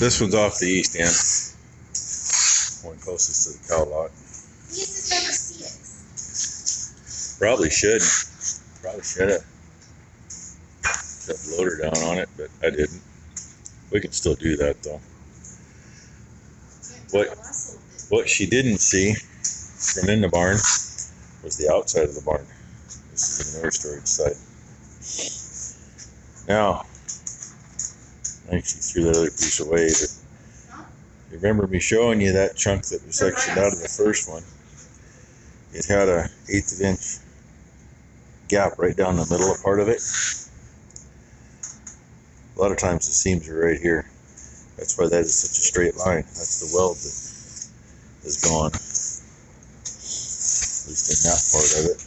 This one's off the east end. One closest to the cow lot. You just never see it. Probably should. Probably should have. Set the loader down on it, but I didn't. We can still do that though. What she didn't see from in the barn was the outside of the barn. This is the manure storage side. Now, I think she threw that other piece away, but you remember me showing you that chunk that was sectioned out of the first one? It had a 1/8 of inch gap right down the middle of part of it. A lot of times the seams are right here. That's why that is such a straight line. That's the weld that is gone. At least in that part of it.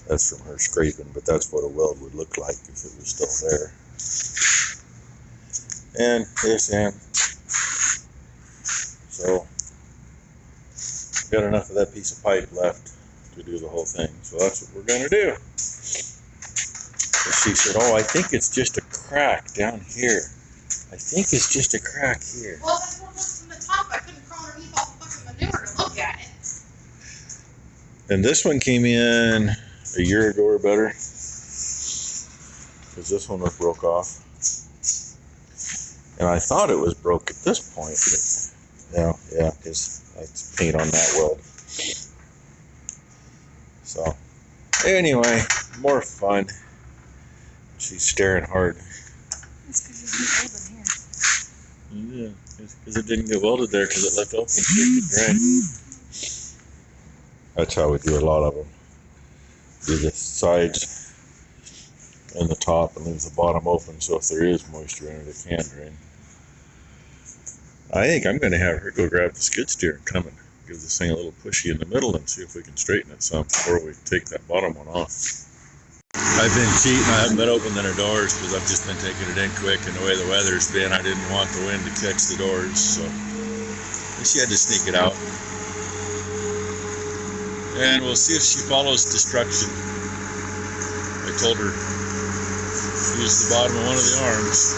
That's from her scraping, but that's what a weld would look like if it was still there. And this end. So, got enough of that piece of pipe left to do the whole thing. So that's what we're going to do. And she said, oh, I think it's just a crack down here. I think it's just a crack here. Well, that's what looks from the top. I couldn't crawl underneath all the fucking manure to look at it. And this one came in a year ago or better. Because this one was broke off. And I thought it was broke at this point. But yeah, because that's paint on that weld. So, anyway, more fun. She's staring hard. That's because you didn't weld in here. Yeah, it's because it didn't get welded there because it left open so it could drain. That's how we do a lot of them. Do the sides and the top and leave the bottom open so if there is moisture in it, it can drain. I think I'm going to have her go grab the skid steer and come and give this thing a little pushy in the middle and see if we can straighten it some before we take that bottom one off. I've been cheating. I haven't been opening her doors because I've just been taking it in quick, and the way the weather's been, I didn't want the wind to catch the doors, so she had to sneak it out. And we'll see if she follows destruction. I told her use the bottom of one of the arms.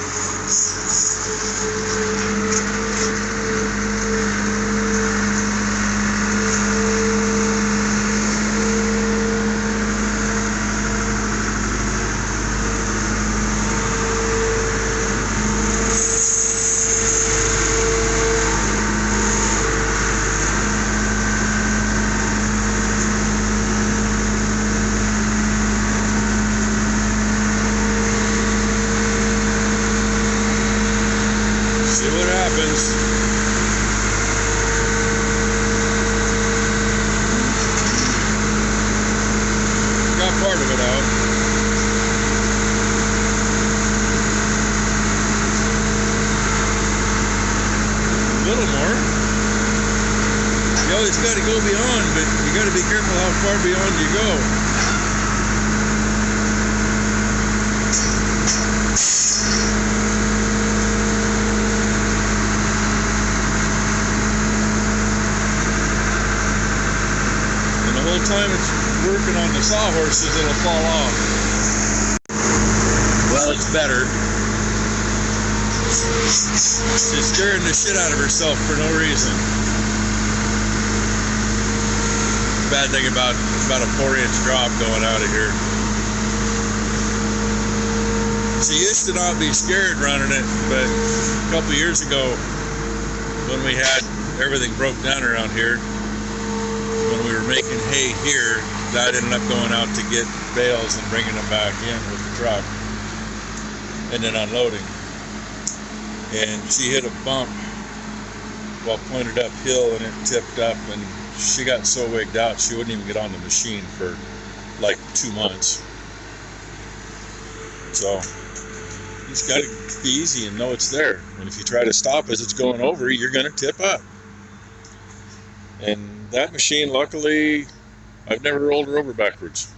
See what happens. Got part of it out. A little more. You always got to go beyond, but you got to be careful how far beyond you go. The whole time it's working on the sawhorses, it'll fall off. Well, it's better. She's scaring the shit out of herself for no reason. Bad thing about a 4-inch drop going out of here. She used to not be scared running it, but a couple years ago, when we had everything broke down around here, when we were making hay here, that ended up going out to get bales and bringing them back in with the truck and then unloading. And she hit a bump while pointed uphill and it tipped up, and she got so wigged out she wouldn't even get on the machine for like 2 months. So you just got to be easy and know it's there. And if you try to stop as it's going over, you're going to tip up. And that machine, luckily, I've never rolled her over backwards.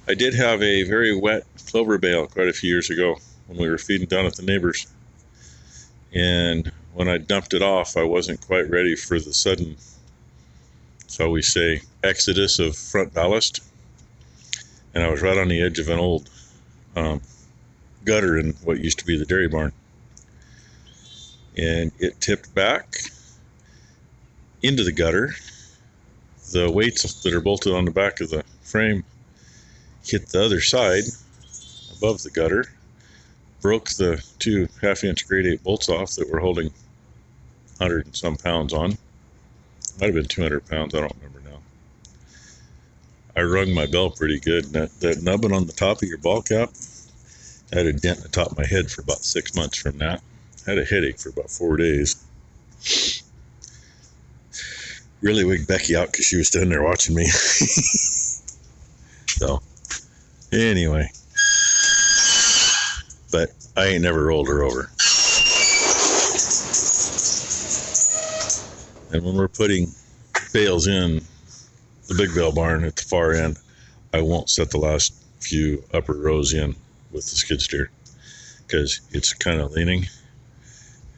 I did have a very wet clover bale quite a few years ago when we were feeding down at the neighbors. And when I dumped it off, I wasn't quite ready for the sudden, shall we say, exodus of front ballast. And I was right on the edge of an old gutter in what used to be the dairy barn. And it tipped back into the gutter. The weights that are bolted on the back of the frame hit the other side above the gutter, broke the 2 1/2-inch grade 8 bolts off that were holding 100 and some pounds on. Might have been 200 pounds, I don't remember now. I wrung my bell pretty good, and that nubbin on the top of your ball cap, I had a dent in the top of my head for about 6 months from that. I had a headache for about 4 days. Really wigged Becky out because she was standing there watching me. So, anyway. But I ain't never rolled her over. And when we're putting bales in the big bale barn at the far end, I won't set the last few upper rows in with the skid steer because it's kind of leaning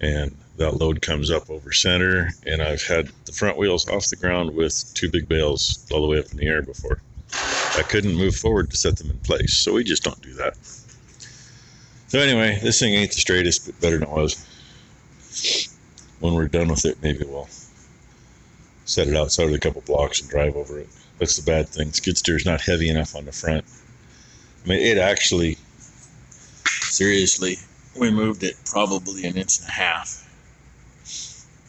and that load comes up over center, and I've had the front wheels off the ground with 2 big bales all the way up in the air before. I couldn't move forward to set them in place, so we just don't do that. So anyway, this thing ain't the straightest, but better than it was. When we're done with it, maybe we'll set it outside of a couple blocks and drive over it. That's the bad thing. Skid steer's not heavy enough on the front. I mean, it actually, seriously, we moved it probably 1.5 inches.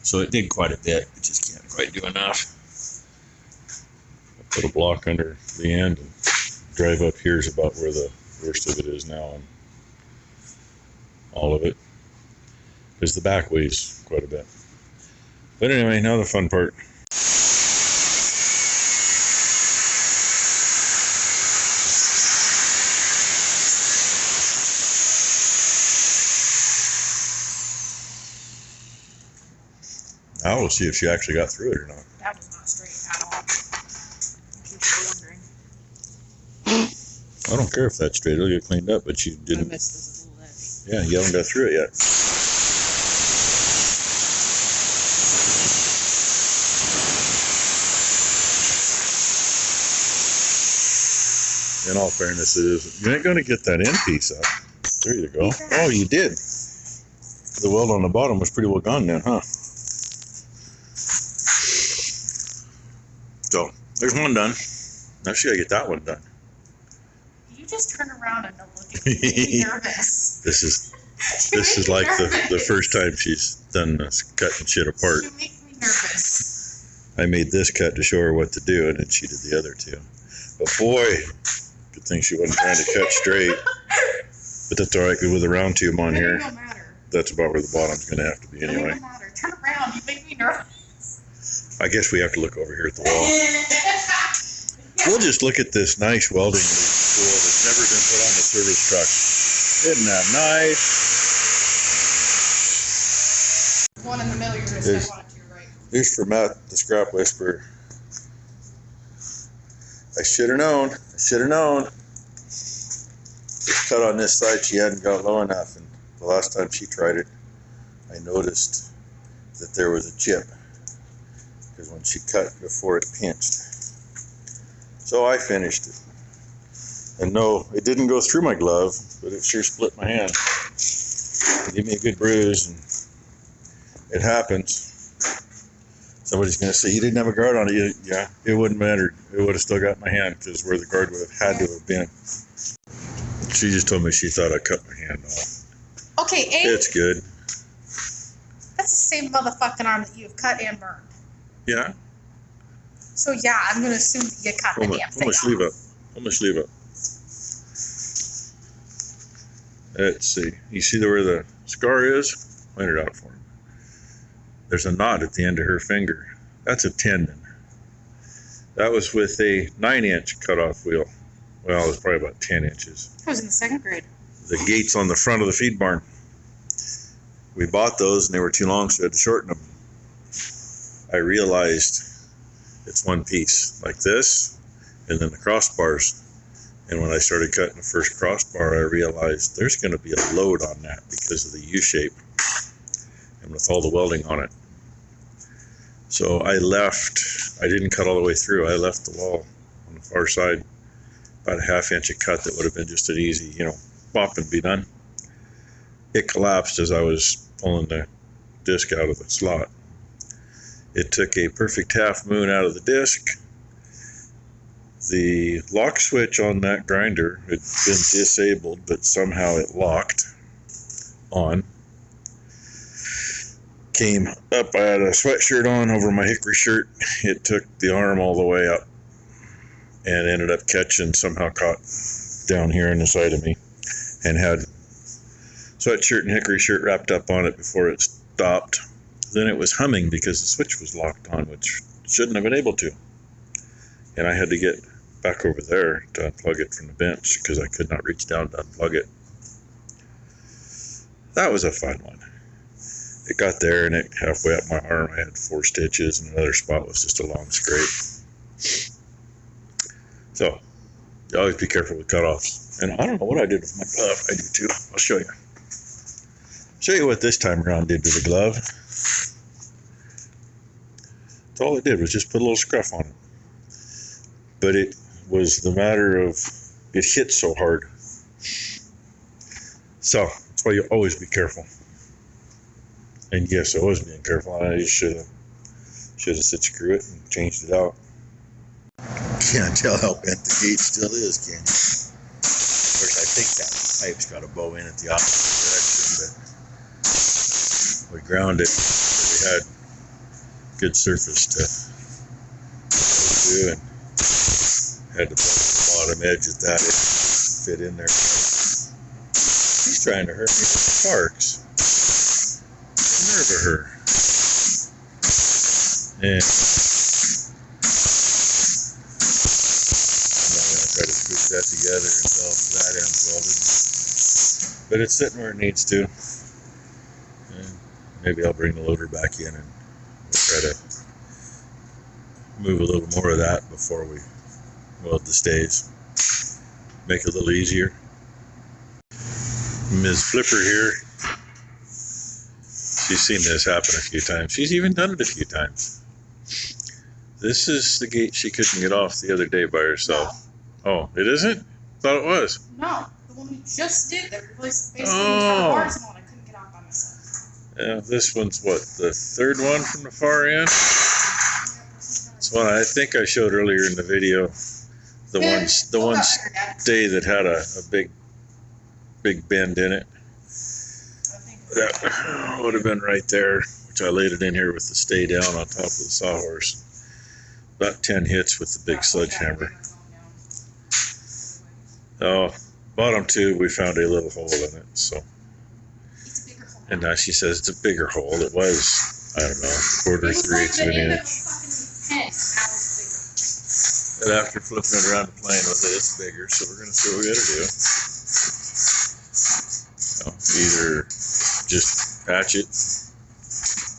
So it did quite a bit. It just can't quite do enough. I put a block under the end and drive up here is about where the worst of it is now, and all of it. Because the back weighs quite a bit. But anyway, now the fun part. Now we'll see if she actually got through it or not. That was not straight at all. In case you're wondering. I don't care if that's straight. It'll get cleaned up, but she I didn't. missed this little edge. Yeah, you haven't got through it yet. In all fairness, it is. You ain't going to get that end piece up. There you go. Oh, you did. The weld on the bottom was pretty well gone then, huh? So, there's one done. Now she gotta get that one done. You just turn around and don't look at me. You make me nervous. This is You this make is me like nervous. the first time she's done this cutting shit apart. You make me nervous. I made this cut to show her what to do, and then she did the other 2. But boy, good thing she wasn't trying to cut straight. But that's all right, good with the round tube on here. It don't matter. That's about where the bottom's gonna have to be It anyway. don't matter. Turn around. You make me nervous. I guess we have to look over here at the wall. We'll just look at this nice welding tool that's never been put on the service truck. Isn't that nice? One in the middle, you're going to There's- step on it to your right. Here's for Matt, the scrap whisperer. I should have known. I should have known. Cut on this side, she hadn't got low enough, and the last time she tried it, I noticed that there was a chip. Because when she cut before, it pinched. So I finished it. And no, it didn't go through my glove, but it sure split my hand. It gave me a good bruise, and it happens. Somebody's going to say, you didn't have a guard on it. Yeah, it wouldn't matter. It would have still got my hand, because where the guard would have had to have been. She just told me she thought I cut my hand off. Okay, A, It's good. that's the same motherfucking arm that you have cut and burned. Yeah. So yeah, I'm going to assume that you cut the Pull damn my thing sleeve up. off. Pull my sleeve up. Let's see. You see where the scar is? Point it out for me. There's a knot at the end of her finger. That's a tendon. That was with a 9-inch cutoff wheel. Well, it was probably about 10 inches. I was in the 2nd grade. The gates on the front of the feed barn. We bought those and they were too long, so we had to shorten them. I realized it's one piece like this, and then the crossbars. And when I started cutting the first crossbar, I realized there's going to be a load on that because of the U-shape and with all the welding on it. So I didn't cut all the way through. I left the wall on the far side, about a 1/2 inch of cut that would have been just an easy, bop and be done. it collapsed as I was pulling the disc out of the slot. It took a perfect half moon out of the disc. The lock switch on that grinder had been disabled, but somehow it locked on. Came up, I had a sweatshirt on over my hickory shirt. It took the arm all the way up and ended up somehow caught down here on the side of me, and had sweatshirt and hickory shirt wrapped up on it before it stopped. Then it was humming because the switch was locked on, which shouldn't have been able to. And I had to get back over there to unplug it from the bench because I could not reach down to unplug it. That was a fun one. It got there, and it halfway up my arm, I had 4 stitches, and another spot was just a long scrape. So, you always be careful with cutoffs. And I don't know what I did with my glove. I do too. I'll show you. Show you what this time around did to the glove. That's all it did was just put a little scruff on it. But it was the matter of it hit so hard. So that's why you always be careful. And yes, I was being careful. I should have said screw it and changed it out. Can't tell how bent the gate still is, can you? Of course, I think that pipe's got a bow in at the opposite direction, but we ground it. We had good surface to do, and had to put the bottom edge at that. It fit in there. He's trying to hurt me with sparks. Nerve of her. And I'm not going to try to scoop that together until that end's welded. But it's sitting where it needs to. And maybe I'll bring the loader back in and we'll try to move a little more of that before we weld the stays. Make it a little easier. Ms. Flipper here. She's seen this happen a few times. She's even done it a few times. This is the gate she couldn't get off the other day by herself. No. Oh, it isn't? Thought it was. No, the one we just did that replaced basically the entire bars and one I couldn't get off by myself. Yeah, this one's what, the third one from the far end? It's one I think I showed earlier in the video. The one stay that had a big bend in it. That would have been right there, which I laid it in here with the stay down on top of the sawhorse. About 10 hits with the big sledgehammer. Oh, bottom 2, we found a little hole in it. So, and now she says it's a bigger hole. It was, I don't know, 1/4 of an inch. And after flipping it around the plane with it, it's bigger. So we're going to see what we got to do. Either just patch it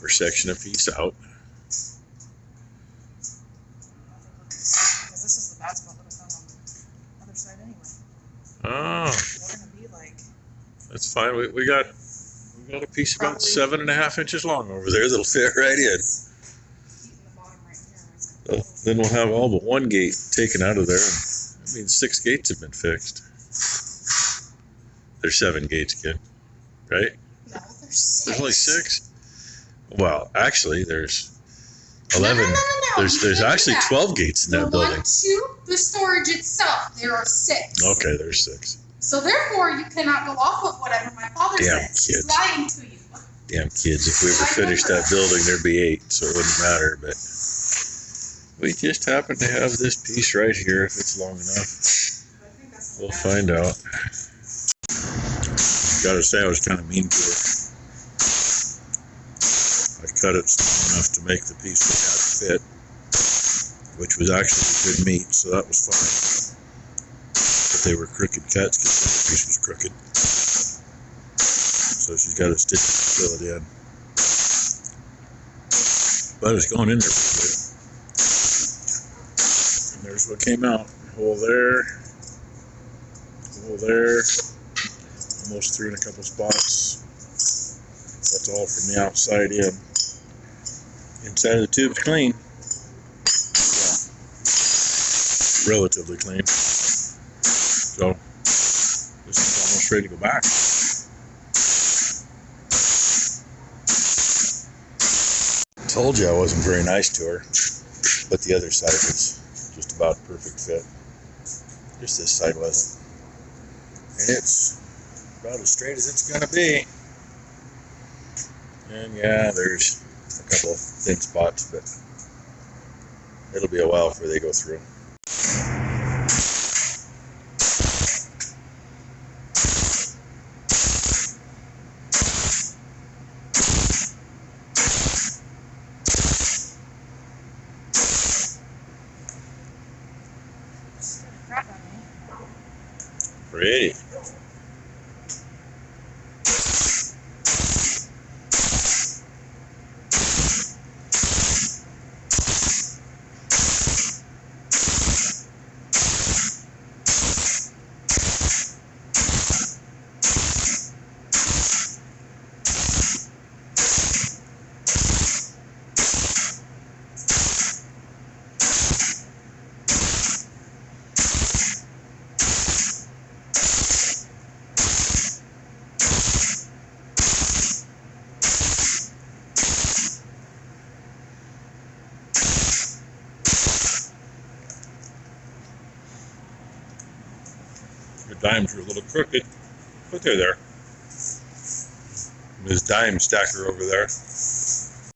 or section a piece out. Because this is the bad spot that was found on the other side anyway. Oh, We're gonna be like. That's fine. We got a piece about 7.5 inches long over there that'll fit right in. So then we'll have all but one gate taken out of there. I mean, 6 gates have been fixed. There's 7 gates, kid. Right? No, there's 6. There's only 6? Well, actually, there's 11. No. There's actually 12 gates in that building. The storage itself, there are 6. Okay, there's 6. So therefore, you cannot go off of whatever my father says. He's lying to you. Damn kids. If we ever finished that building, there'd be 8, so it wouldn't matter. But we just happen to have this piece right here, if it's long enough. We'll find out. Gotta say, I was kind of mean to it. I cut it small enough to make the piece we had fit, which was actually good meat, so that was fine. But they were crooked cuts because the other piece was crooked. So she's got to stitch it to fill it in. But it's going in there pretty good. And there's what came out. Hole there. Hole there. Almost through in a couple spots. That's all from the outside in. Inside of the tube's clean. Well, relatively clean. So this is almost ready to go back. told you I wasn't very nice to her, but the other side was just about a perfect fit. Just this side wasn't. And it's about as straight as it's gonna be. And yeah, there's a couple of thin spots, but it'll be a while before they go through. Pretty. The dimes are a little crooked, but they're there. Ms. Dime Stacker over there.